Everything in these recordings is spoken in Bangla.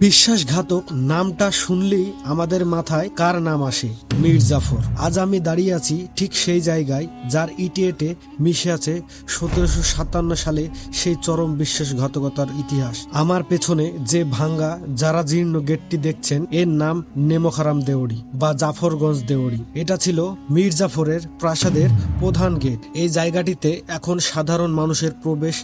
বিশ্বাসঘাতক নামটা শুনলেই আমাদের মাথায় কার নাম আসে? মীর জাফর। আজ আমি দাঁড়িয়ে আছি ঠিক সেই জায়গায় যার ইটে ইটে মিশে আছে 1757 সালে সেই চরম বিশ্বাসঘাতকতার ইতিহাস। আমার পেছনে যে ভাঙ্গা যারা জীর্ণ গেটটি দেখছেন, এর নাম নেমখারাম দেওড়ি বা জাফরগঞ্জ দেওড়ি। এটা ছিল মীর জাফরের প্রাসাদের প্রধান গেট। এই জায়গাটিতে এখন সাধারণ মানুষের প্রবেশ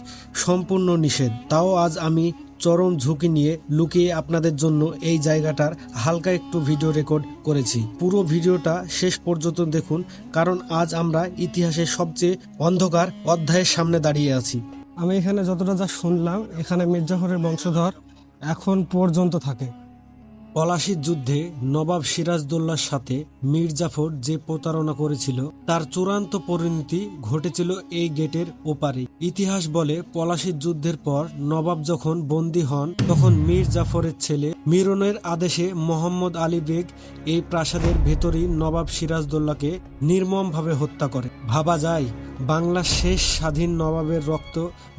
সম্পূর্ণ নিষেধ। তাও আজ আমি চরম ঝুঁকি নিয়ে লুকিয়ে আপনাদের জন্য এই জায়গাটার হালকা একটু ভিডিও রেকর্ড করেছি। পুরো ভিডিওটা শেষ পর্যন্ত দেখুন, কারণ আজ আমরা ইতিহাসের সবচেয়ে অন্ধকার অধ্যায়ের সামনে দাঁড়িয়ে আছি। আমি এখানে যতটা যা শুনলাম, এখানে মীর জাফরের বংশধর এখন পর্যন্ত থাকে। পলাশির যুদ্ধে নবাব সিরাজদৌল্লার সাথে মীর জাফর যে প্রতারণা করেছিল, তার চূড়ান্ত পরিণতি ঘটেছিল এই গেটের ওপারে। ইতিহাস বলে, পলাশির যুদ্ধের পর নবাব যখন বন্দী হন, তখন মীর জাফরের ছেলে মিরনের আদেশে মোহাম্মদ আলী বেগ এই প্রাসাদের ভেতরেই নবাব সিরাজদৌল্লাকে নির্মমভাবে হত্যা করে। ভাবা যায়, বাংলার শেষ স্বাধীন নবাবের রক্ত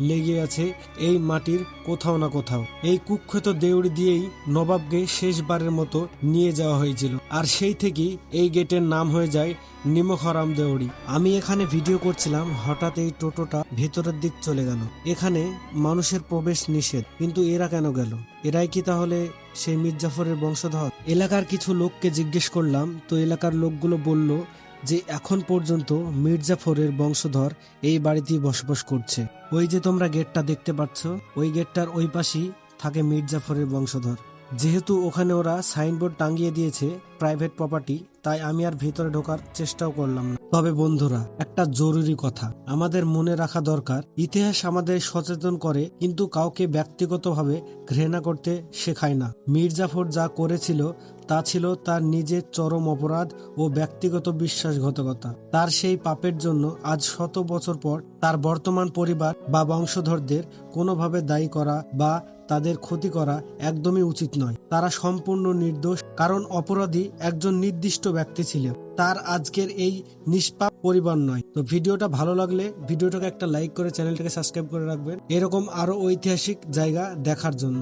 লেগে আছে এই মাটির কোথাও না কোথাও। এই কুখ্যাত দেউড়ি দিয়েই নবাবকে শেষবারের মতো নিয়ে যাওয়া হয়েছিল, আর সেই থেকেই এই গেটের নাম হয়ে যায় নিমখারাম দেউড়ি। আমি এখানে ভিডিও করছিলাম, হঠাৎ এই টোটোটা ভেতরের দিক চলে গেল। এখানে মানুষের প্রবেশ নিষেধ, কিন্তু এরা কেন গেল? এরাই কি তাহলে সেই মীর জাফরের বংশধর? এলাকার কিছু লোককে জিজ্ঞেস করলাম, তো এলাকার লোকগুলো বলল যে এখন পর্যন্ত মীর জাফরের বংশধর এই বাড়িতেই বসবাস করছে। ওই যে তোমরা গেটটা দেখতে পাচ্ছ, ওই গেটটার ওই পাশেই থাকে মীর জাফরের বংশধর। যেহেতু ওখানে ওরা সাইনবোর্ড টাঙিয়ে দিয়েছে প্রাইভেট প্রপার্টি, তাই আমি আর ভিতরে ঢোকার চেষ্টাও করলাম না। তবে বন্ধুরা, একটা জরুরি কথা আমাদের মনে রাখা দরকার, ইতিহাস আমাদের সচেতন করে, কিন্তু কাউকে ব্যক্তিগতভাবে ঘৃণা করতে শেখায় না। মীর জাফর যা করেছিল তা ছিল তার নিজের চরম অপরাধ ও ব্যক্তিগত বিশ্বাসঘাতকতা। তার সেই পাপের জন্য আজ 100 বছর পর তার বর্তমান পরিবার বা বংশধরদের কোনোভাবে দায়ী করা বা তাদের ক্ষতি করা একদমই উচিত নয়। তারা সম্পূর্ণ নির্দোষ, কারণ অপরাধী একজন নির্দিষ্ট ব্যক্তি ছিল, তার আজকের এই নিষ্পাপ পরিবার নয়। তো ভিডিওটা ভালো লাগলে ভিডিওটাকে একটা লাইক করে চ্যানেলটাকে সাবস্ক্রাইব করে রাখবেন, এরকম আরো ঐতিহাসিক জায়গা দেখার জন্য।